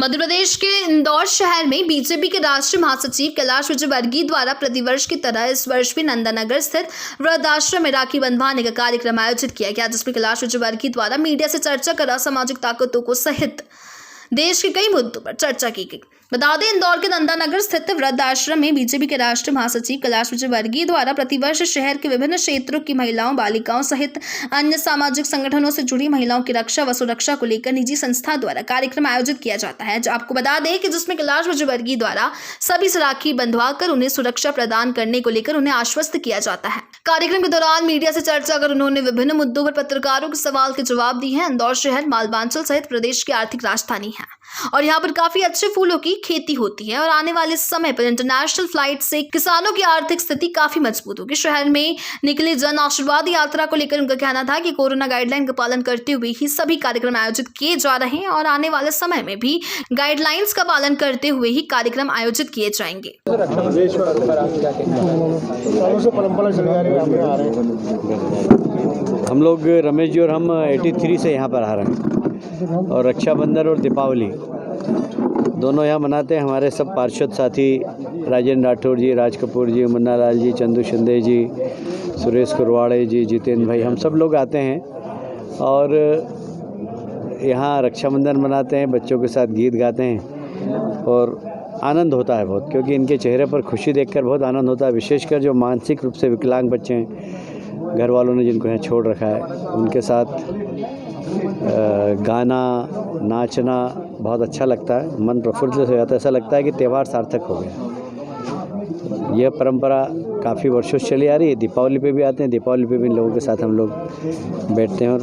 मध्य प्रदेश के इंदौर शहर में बीजेपी के राष्ट्रीय महासचिव कैलाश विजयवर्गीय द्वारा प्रतिवर्ष की तरह इस वर्ष भी नंदानगर स्थित वृद्धाश्रम में राखी बंधवाने का कार्यक्रम आयोजित किया गया, जिसमें कैलाश विजयवर्गीय द्वारा मीडिया से चर्चा कर असामाजिक ताकतों को सहित देश के कई मुद्दों पर चर्चा की गई। बता दें, इंदौर के नंदानगर स्थित वृद्धाश्रम में बीजेपी के राष्ट्रीय महासचिव कैलाश विजयवर्गीय द्वारा प्रतिवर्ष शहर के विभिन्न क्षेत्रों की महिलाओं, बालिकाओं सहित अन्य सामाजिक संगठनों से जुड़ी महिलाओं की रक्षा व सुरक्षा को लेकर निजी संस्था द्वारा कार्यक्रम आयोजित किया जाता है। आपको बता दें कि जिसमें कैलाश विजयवर्गीय द्वारा सभी से राखी बंधवाकर उन्हें सुरक्षा प्रदान करने को लेकर उन्हें आश्वस्त किया जाता है। कार्यक्रम के दौरान मीडिया से चर्चा कर उन्होंने विभिन्न मुद्दों पर पत्रकारों के सवाल के जवाब दिए हैं। इंदौर शहर मालवांचल सहित प्रदेश की आर्थिक राजधानी है और यहाँ पर काफी अच्छे फूलों की खेती होती है और आने वाले समय पर इंटरनेशनल फ्लाइट से किसानों की आर्थिक स्थिति काफी मजबूत होगी। शहर में निकली जन आशीर्वाद यात्रा को लेकर उनका कहना था कि कोरोना गाइडलाइन का पालन करते हुए ही सभी कार्यक्रम आयोजित किए जा रहे हैं और आने वाले समय में भी गाइडलाइंस का पालन करते हुए ही कार्यक्रम आयोजित किए जाएंगे। हम लोग रमेश जी और हम 83 से यहाँ पर आ रहे हैं और रक्षाबंधन और दीपावली दोनों यहाँ मनाते हैं। हमारे सब पार्षद साथी राजेंद्र राठौर जी, राज कपूर जी, मुन्ना लाल जी, चंदू शिंदे जी, सुरेश कुरवाड़े जी, जितेंद्र भाई, हम सब लोग आते हैं और यहाँ रक्षाबंधन मनाते हैं, बच्चों के साथ गीत गाते हैं और आनंद होता है बहुत, क्योंकि इनके चेहरे पर खुशी देखकर बहुत आनंद होता है। विशेषकर जो मानसिक रूप से विकलांग बच्चे हैं, घर वालों ने जिनको यहाँ छोड़ रखा है, उनके साथ गाना नाचना बहुत अच्छा लगता है, मन प्रफुल्लित हो जाता है। ऐसा लगता है कि त्यौहार सार्थक हो गया। यह परंपरा काफ़ी वर्षों से चली आ रही है। दीपावली पे भी आते हैं, दीपावली पे भी इन लोगों के साथ हम लोग बैठते हैं और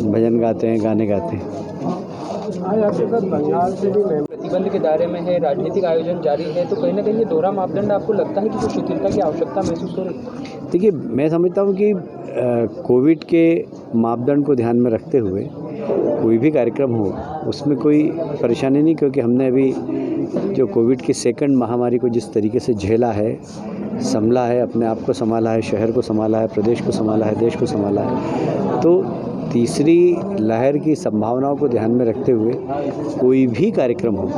भजन गाते हैं, गाने गाते हैं। प्रतिबंध के दायरे में है, राजनीतिक आयोजन जारी है, तो कहीं ना कहीं ये दोहरा मापदंड आपको लगता है कि कुछ शिथिलता की आवश्यकता महसूस हो रही है? देखिए, मैं समझता हूँ कि कोविड के मापदंड को ध्यान में रखते हुए कोई भी कार्यक्रम हो उसमें कोई परेशानी नहीं, क्योंकि हमने अभी जो कोविड की सेकंड महामारी को जिस तरीके से झेला है, संभला है, अपने आप को संभाला है, शहर को संभाला है, प्रदेश को संभाला है, देश को संभाला है, तो तीसरी लहर की संभावनाओं को ध्यान में रखते हुए कोई भी कार्यक्रम हो,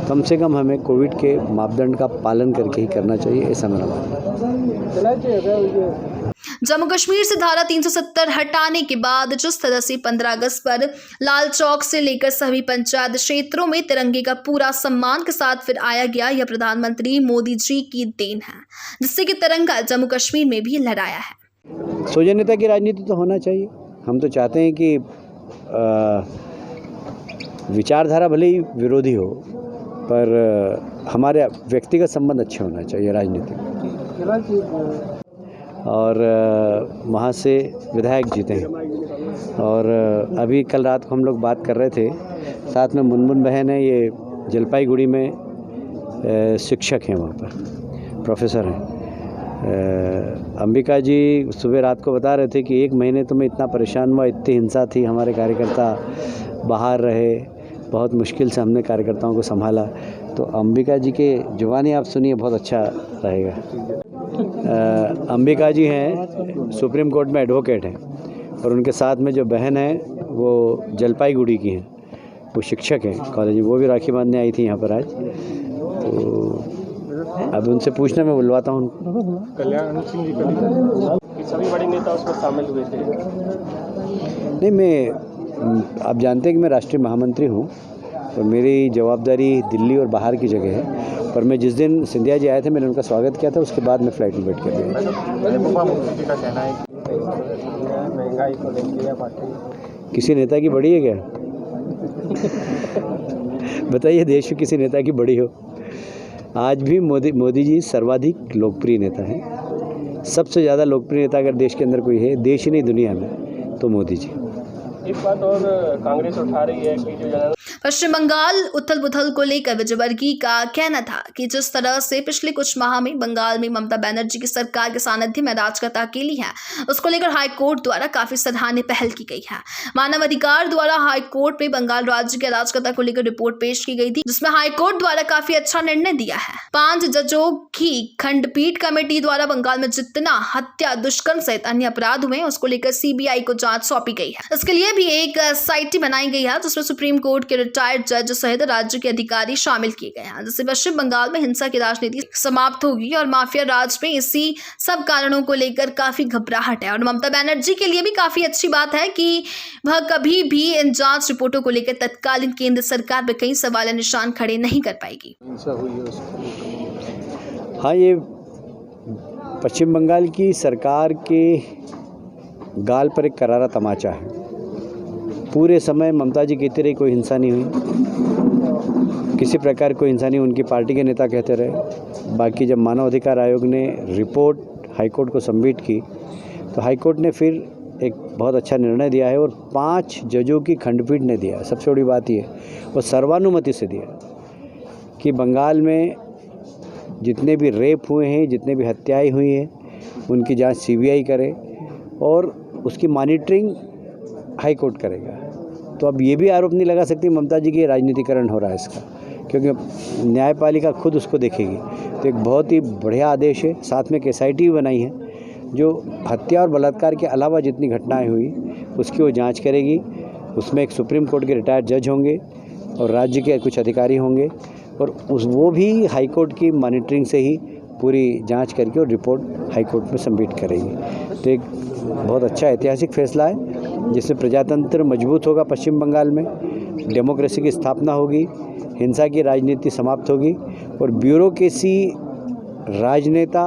कम से कम हमें कोविड के मापदंड का पालन करके ही करना चाहिए, ऐसा मेरा मानना है। जम्मू कश्मीर से धारा 370 हटाने के बाद जिस तरह से 15 अगस्त पर लाल चौक से लेकर सभी पंचायत क्षेत्रों में तिरंगे का पूरा सम्मान के साथ फिर आया गया, यह प्रधानमंत्री मोदी जी की देन है, जिससे कि तिरंगा जम्मू कश्मीर में भी लहराया है। सौजन्यता की राजनीति तो होना चाहिए। हम तो चाहते हैं कि विचारधारा भले ही विरोधी हो, पर हमारे व्यक्तिगत संबंध अच्छे होना चाहिए राजनीति। और वहाँ से विधायक जीते हैं और अभी कल रात को हम लोग बात कर रहे थे, साथ में मुनमुन बहन है, ये जलपाईगुड़ी में शिक्षक हैं, वहाँ पर प्रोफेसर हैं। अंबिका जी सुबह रात को बता रहे थे कि 1 महीने तो मैं इतना परेशान हुआ, इतनी हिंसा थी, हमारे कार्यकर्ता बाहर रहे, बहुत मुश्किल से हमने कार्यकर्ताओं को संभाला। तो अंबिका जी के जुबानी आप सुनिए, बहुत अच्छा रहेगा। अंबिका जी हैं, सुप्रीम कोर्ट में एडवोकेट हैं और उनके साथ में जो बहन है वो जलपाईगुड़ी की हैं, वो शिक्षक हैं कॉलेज में, वो भी राखी बांधने आई थी यहाँ पर आज। तो अब उनसे पूछना, मैं बुलवाता हूँ। कल्याण सिंह जी सभी बड़े नेता उसमें शामिल हुए थे? नहीं, मैं आप जानते हैं कि मैं राष्ट्रीय महामंत्री हूँ और मेरी जवाबदारी दिल्ली और बाहर की जगह है, पर मैं जिस दिन सिंधिया जी आए थे मैंने उनका स्वागत किया था, उसके बाद मैं फ्लाइट में बैठ कर गया। महंगाई को लेकर किसी नेता की बढ़ी है क्या? बताइए, देश में किसी नेता की बढ़ी हो? आज भी मोदी जी सर्वाधिक लोकप्रिय नेता हैं। सबसे ज़्यादा लोकप्रिय नेता अगर देश के अंदर कोई है, देश ही नहीं दुनिया में, तो मोदी जी। एक बात और कांग्रेस उठा रही है कि जो पश्चिम बंगाल उथल पुथल को लेकर विजयवर्गीय का कहना था कि जिस तरह से पिछले कुछ माह में बंगाल में ममता बनर्जी की सरकार के सानिध्य में राज करता अकेली है, उसको लेकर हाईकोर्ट द्वारा काफी सराहनीय पहल की गई है। मानव अधिकार द्वारा हाईकोर्ट में बंगाल राज्य के राजकर्ता को लेकर रिपोर्ट पेश की गई थी, जिसमें हाईकोर्ट द्वारा काफी अच्छा निर्णय दिया है। 5 जजों की खंडपीठ कमेटी द्वारा बंगाल में जितना हत्या, दुष्कर्म सहित अन्य अपराध हुए उसको लेकर CBI को जांच सौंपी गई है। इसके लिए भी एक एसआईटी बनाई गई है जिसमें सुप्रीम कोर्ट के रिटायर्ड जज सहित राज्य के अधिकारी शामिल किए गए हैं, जिससे पश्चिम बंगाल में हिंसा की राजनीति समाप्त होगी और माफिया राज में इसी सब कारणों को लेकर काफी घबराहट है। और ममता बनर्जी के लिए भी काफी अच्छी बात है कि वह कभी भी इन जांच रिपोर्टों को लेकर तत्कालीन केंद्र सरकार पर कई सवाल निशान खड़े नहीं कर पाएगी। हाँ, ये पश्चिम बंगाल की सरकार के गाल पर एक करारा तमाचा है। पूरे समय ममता जी कहते रही कोई हिंसा नहीं हुई, किसी प्रकार कोई हिंसा नहीं, उनकी पार्टी के नेता कहते रहे। बाकी जब मानव अधिकार आयोग ने रिपोर्ट हाईकोर्ट को सबमिट की तो हाईकोर्ट ने फिर एक बहुत अच्छा निर्णय दिया है और 5 जजों की खंडपीठ ने दिया। सबसे बड़ी बात ये वो सर्वानुमति से दिया कि बंगाल में जितने भी रेप हुए हैं, जितने भी हत्याएं हुई हैं, उनकी जांच सीबीआई करे और उसकी मॉनिटरिंग हाई कोर्ट करेगा। तो अब ये भी आरोप नहीं लगा सकती ममता जी की राजनीतिकरण हो रहा है इसका, क्योंकि न्यायपालिका खुद उसको देखेगी। तो एक बहुत ही बढ़िया आदेश है। साथ में एक एसआईटी भी बनाई है जो हत्या और बलात्कार के अलावा जितनी घटनाएं हुई उसकी वो जांच करेगी। उसमें एक सुप्रीम कोर्ट के रिटायर्ड जज होंगे और राज्य के कुछ अधिकारी होंगे और वो भी हाई कोर्ट की मॉनिटरिंग से ही पूरी जांच करके और रिपोर्ट हाई कोर्ट में सबमिट करेगी। तो एक बहुत अच्छा ऐतिहासिक फैसला है जिससे प्रजातंत्र मजबूत होगा पश्चिम बंगाल में, डेमोक्रेसी की स्थापना होगी, हिंसा की राजनीति समाप्त होगी और ब्यूरोक्रेसी, राजनेता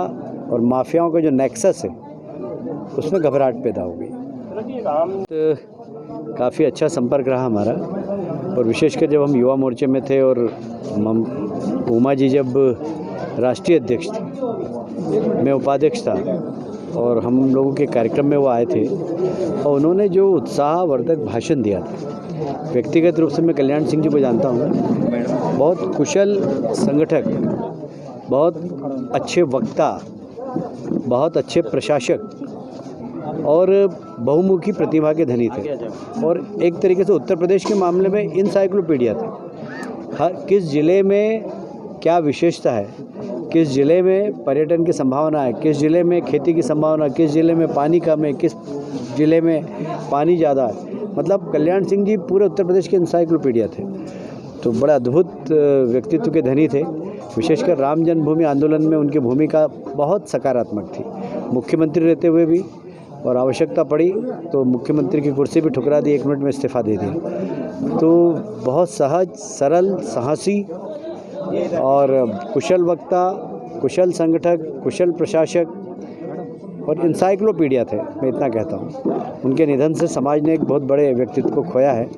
और माफियाओं का जो नेक्सस है उसमें घबराहट पैदा होगी। तो काफ़ी अच्छा संपर्क रहा हमारा और विशेषकर जब हम युवा मोर्चे में थे और उमा जी जब राष्ट्रीय अध्यक्ष थे, मैं उपाध्यक्ष था और हम लोगों के कार्यक्रम में वो आए थे और उन्होंने जो उत्साहवर्धक भाषण दिया था। व्यक्तिगत रूप से मैं कल्याण सिंह जी को जानता हूँ, बहुत कुशल संगठक, बहुत अच्छे वक्ता, बहुत अच्छे प्रशासक और बहुमुखी प्रतिभा के धनी थे और एक तरीके से उत्तर प्रदेश के मामले में इनसाइक्लोपीडिया थे। हर किस ज़िले में क्या विशेषता है, किस ज़िले में पर्यटन की संभावना है, किस ज़िले में खेती की संभावना, किस ज़िले में पानी कम है, किस ज़िले में पानी ज़्यादा है, मतलब कल्याण सिंह जी पूरे उत्तर प्रदेश के इंसाइक्लोपीडिया थे। तो बड़ा अद्भुत व्यक्तित्व के धनी थे। विशेषकर राम जन्मभूमि आंदोलन में उनकी भूमिका बहुत सकारात्मक थी। मुख्यमंत्री रहते हुए भी और आवश्यकता पड़ी तो मुख्यमंत्री की कुर्सी भी ठुकरा दी, 1 मिनट में इस्तीफा दे दिया। तो बहुत सहज, सरल, साहसी और कुशल वक्ता, कुशल संगठक, कुशल प्रशासक और इंसाइक्लोपीडिया थे, मैं इतना कहता हूँ। उनके निधन से समाज ने एक बहुत बड़े व्यक्तित्व को खोया है।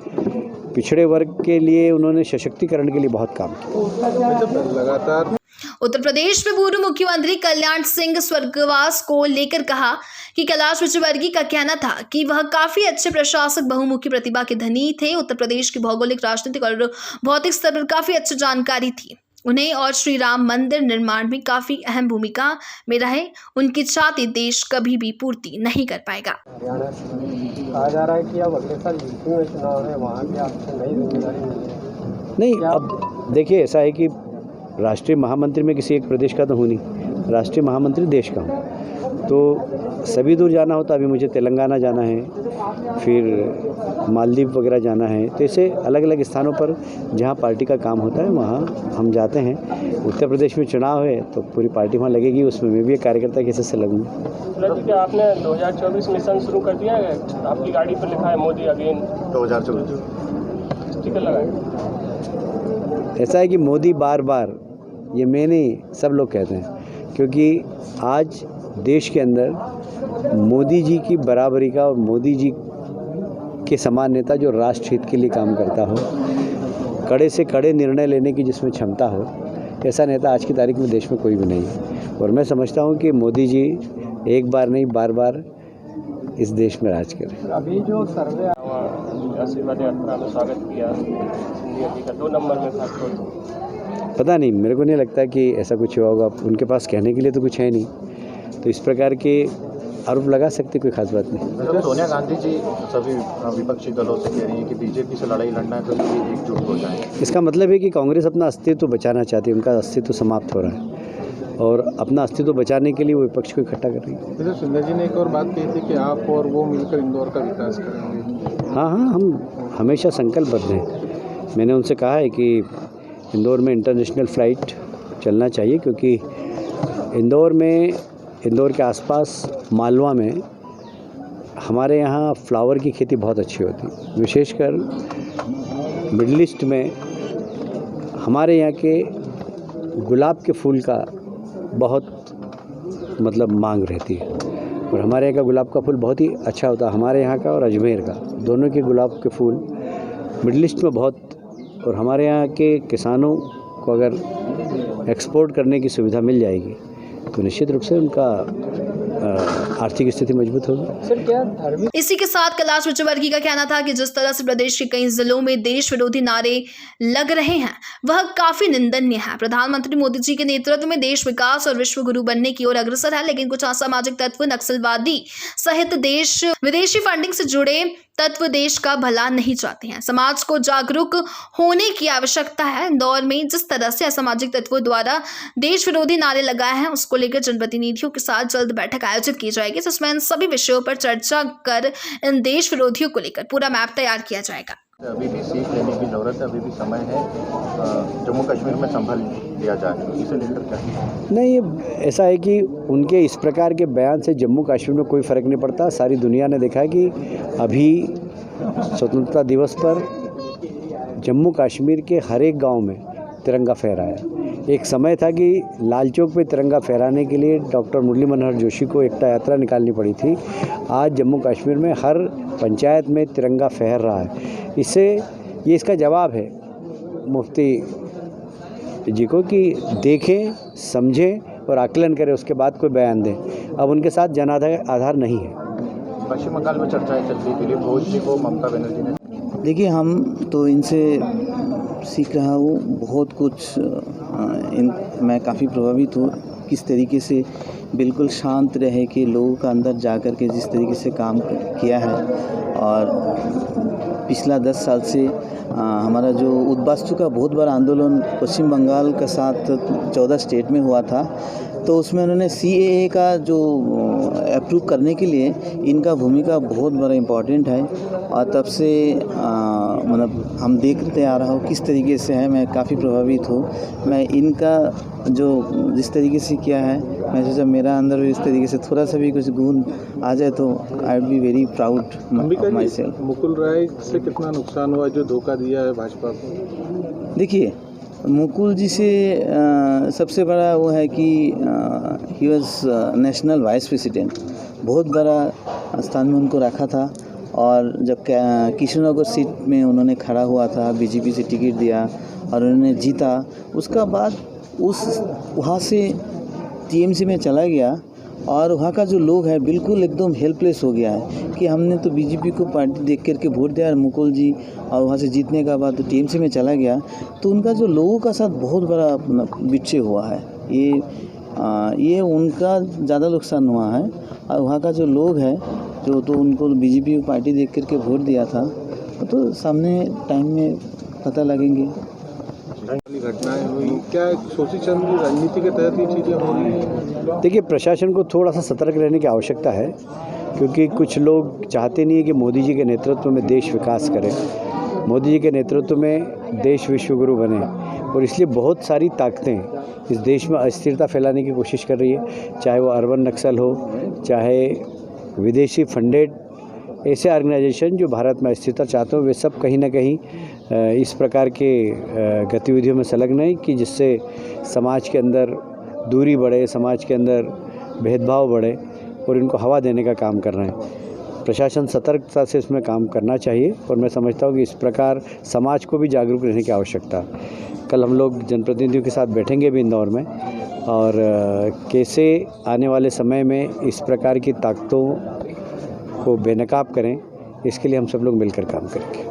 पिछड़े वर्ग के लिए उन्होंने सशक्तिकरण के लिए बहुत काम किया। लगातार उत्तर प्रदेश में पूर्व मुख्यमंत्री कल्याण सिंह स्वर्गवास को लेकर कहा कि कैलाश विजयवर्गीय का कहना था कि वह काफी अच्छे प्रशासक, बहुमुखी प्रतिभा के धनी थे। उत्तर प्रदेश की भौगोलिक, राजनीतिक और भौतिक स्तर पर काफी अच्छी जानकारी थी उन्हें और श्री राम मंदिर निर्माण में काफी अहम भूमिका में रहे। उनकी छाती देश कभी भी पूर्ति नहीं कर पाएगा। कहा जा रहा है कि अब अगले साल यूपी में चुनाव है, वहाँ की आपको नई जिम्मेदारी नहीं, अब देखिए ऐसा है कि राष्ट्रीय महामंत्री में किसी एक प्रदेश का तो हूँ नहीं, राष्ट्रीय महामंत्री देश का हूँ। तो सभी दूर जाना होता, अभी मुझे तेलंगाना जाना है, फिर मालदीव वगैरह जाना है। तो ऐसे अलग अलग स्थानों पर जहाँ पार्टी का काम होता है वहाँ हम जाते हैं। उत्तर प्रदेश में चुनाव है तो पूरी पार्टी वहाँ लगेगी, उसमें मैं भी एक कार्यकर्ता कैसे से लगूँगा। क्या आपने 2024 मिशन शुरू कर दिया है? आपकी गाड़ी पर लिखा है मोदी अगेन 2024 स्टिकर लगाए। ऐसा है कि मोदी बार बार, ये मैं नहीं, सब लोग कहते हैं, क्योंकि आज देश के अंदर मोदी जी की बराबरी का और मोदी जी के समान नेता जो राष्ट्र हित के लिए काम करता हो, कड़े से कड़े निर्णय लेने की जिसमें क्षमता हो, ऐसा नेता आज की तारीख में देश में कोई भी नहीं है। और मैं समझता हूँ कि मोदी जी एक बार नहीं, बार बार इस देश में राज करें। अभी जो सर्वे आशीर्वाद यात्रा में स्वागत किया सिंधिया जी का 2 नंबर में था, पता नहीं, मेरे को नहीं लगता कि ऐसा कुछ हुआ होगा। उनके पास कहने के लिए तो कुछ है नहीं, तो इस प्रकार के आरोप लगा सकते, कोई खास बात नहीं। सोनिया गांधी जी सभी विपक्षी दलों से कह रही हैं कि बीजेपी से लड़ाई लड़ना है तो सभी एकजुट हो जाएं। इसका मतलब है कि कांग्रेस अपना अस्तित्व बचाना चाहती है, उनका अस्तित्व समाप्त हो रहा है और अपना अस्तित्व बचाने के लिए वो विपक्ष को इकट्ठा कर रही है। जैसे सिंधिया जी ने एक और बात कही थी कि आप और वो मिलकर इंदौर का विकास करेंगे। हाँ, हम हमेशा संकल्पबद्ध हैं। मैंने उनसे कहा है कि इंदौर में इंटरनेशनल फ़्लाइट चलना चाहिए, क्योंकि इंदौर के आसपास मालवा में हमारे यहाँ फ्लावर की खेती बहुत अच्छी होती है। विशेषकर मिडल ईस्ट में हमारे यहाँ के गुलाब के फूल का बहुत मांग रहती है, और हमारे यहाँ का गुलाब का फूल बहुत ही अच्छा होता है। हमारे यहाँ का और अजमेर का दोनों के गुलाब के फूल मिडल ईस्ट में बहुत, और हमारे यहाँ के किसानों को अगर एक्सपोर्ट करने की सुविधा मिल जाएगी तो निश्चित रूप से उनका आर्थिक स्थिति मजबूत होगी। सर, क्या धार्मिक इसी के साथ कैलाश विजयवर्गीय का कहना था कि जिस तरह से प्रदेश के कई जिलों में देश विरोधी नारे लग रहे हैं वह काफी निंदनीय है। प्रधानमंत्री मोदी जी के नेतृत्व में देश विकास और विश्व गुरु बनने की ओर अग्रसर है, लेकिन कुछ असामाजिक तत्व, नक्सलवादी सहित देश विदेशी फंडिंग से जुड़े तत्व देश का भला नहीं चाहते हैं। समाज को जागरूक होने की आवश्यकता है। इंदौर में जिस तरह से असामाजिक तत्वों द्वारा देश विरोधी नारे लगाए हैं, उसको लेकर जनप्रतिनिधियों के साथ जल्द बैठक आयोजित की जाएगी, जिसमें इन सभी विषयों पर चर्चा कर इन देश विरोधियों को लेकर पूरा मैप तैयार किया जाएगा। अभी भी सीख लेने की जरूरत है, अभी भी समय है जम्मू कश्मीर में संभल लिया जाए, इसे लेकर क्या? नहीं, ऐसा है कि उनके इस प्रकार के बयान से जम्मू कश्मीर में कोई फ़र्क नहीं पड़ता। सारी दुनिया ने देखा है कि अभी स्वतंत्रता दिवस पर जम्मू कश्मीर के हर एक गांव में तिरंगा फहराया। एक समय था कि लाल चौक पे तिरंगा फहराने के लिए डॉक्टर मुरली मनोहर जोशी को एकता यात्रा निकालनी पड़ी थी। आज जम्मू कश्मीर में हर पंचायत में तिरंगा फहर रहा है। ये इसका जवाब है मुफ्ती जी को कि देखें, समझें और आकलन करें, उसके बाद कोई बयान दें। अब उनके साथ जनाधार नहीं है। पश्चिम बंगाल में चर्चाएं चल रही थी, घोष जी को ममता बनर्जी ने। देखिए, हम तो इनसे सीख रहा हूँ बहुत कुछ। मैं काफ़ी प्रभावित हूँ किस तरीके से बिल्कुल शांत रहे कि लोगों का अंदर जाकर के जिस तरीके से काम किया है। और पिछला 10 साल से हमारा जो उद्बास्तु का बहुत बड़ा आंदोलन पश्चिम बंगाल के साथ 14 स्टेट में हुआ था, तो उसमें उन्होंने CAA का जो अप्रूव करने के लिए इनका भूमिका बहुत बड़ा इम्पोर्टेंट है। और तब से हम देखते आ रहा हूँ किस तरीके से है। मैं काफ़ी प्रभावित हूँ। मैं इनका जो जिस तरीके से किया है, मैं सोचा मेरा अंदर भी इस तरीके से थोड़ा सा भी कुछ गुण आ जाए तो I would be very proud myself. Mukul Rai से कितना नुकसान हुआ जो धोखा दिया है भाजपा को? देखिए, मुकुल जी से सबसे बड़ा वो है कि he was national vice president, बहुत बड़ा स्थान में उनको रखा था। और जब किशननगर सीट में उन्होंने खड़ा हुआ था, बीजेपी से टिकट दिया और उन्होंने जीता, उसका बाद वहाँ से TMC में चला गया और वहाँ का जो लोग है बिल्कुल एकदम हेल्पलेस हो गया है कि हमने तो बीजेपी को पार्टी देख करके वोट दिया और मुकुल जी, और वहाँ से जीतने का बाद तो TMC में चला गया। तो उनका जो लोगों का साथ बहुत बड़ा विच्छेद हुआ है। ये उनका ज़्यादा नुकसान हुआ है। और वहाँ का जो लोग है जो तो उनको बीजेपी को पार्टी देख करके वोट दिया था, तो सामने टाइम में पता लगेंगे। घटनाएं हुई, क्या सोची समझी रणनीति के तहत ये चीज़ें हो रही हैं? देखिए, प्रशासन को थोड़ा सा सतर्क रहने की आवश्यकता है, क्योंकि कुछ लोग चाहते नहीं है कि मोदी जी के नेतृत्व में देश विकास करे, मोदी जी के नेतृत्व में देश विश्वगुरु बने, और इसलिए बहुत सारी ताकतें इस देश में अस्थिरता फैलाने की कोशिश कर रही है। चाहे वो अर्बन नक्सल हो, चाहे विदेशी फंडेड ऐसे ऑर्गेनाइजेशन जो भारत में अस्थिरता चाहते हो, वे सब कहीं ना कहीं इस प्रकार के गतिविधियों में संलग्न है कि जिससे समाज के अंदर दूरी बढ़े, समाज के अंदर भेदभाव बढ़े, और इनको हवा देने का काम कर रहे हैं। प्रशासन सतर्कता से इसमें काम करना चाहिए, और मैं समझता हूँ कि इस प्रकार समाज को भी जागरूक रहने की आवश्यकता है। कल हम लोग जनप्रतिनिधियों के साथ बैठेंगे भी इंदौर में, और कैसे आने वाले समय में इस प्रकार की ताकतों को बेनकाब करें, इसके लिए हम सब लोग मिलकर काम करेंगे।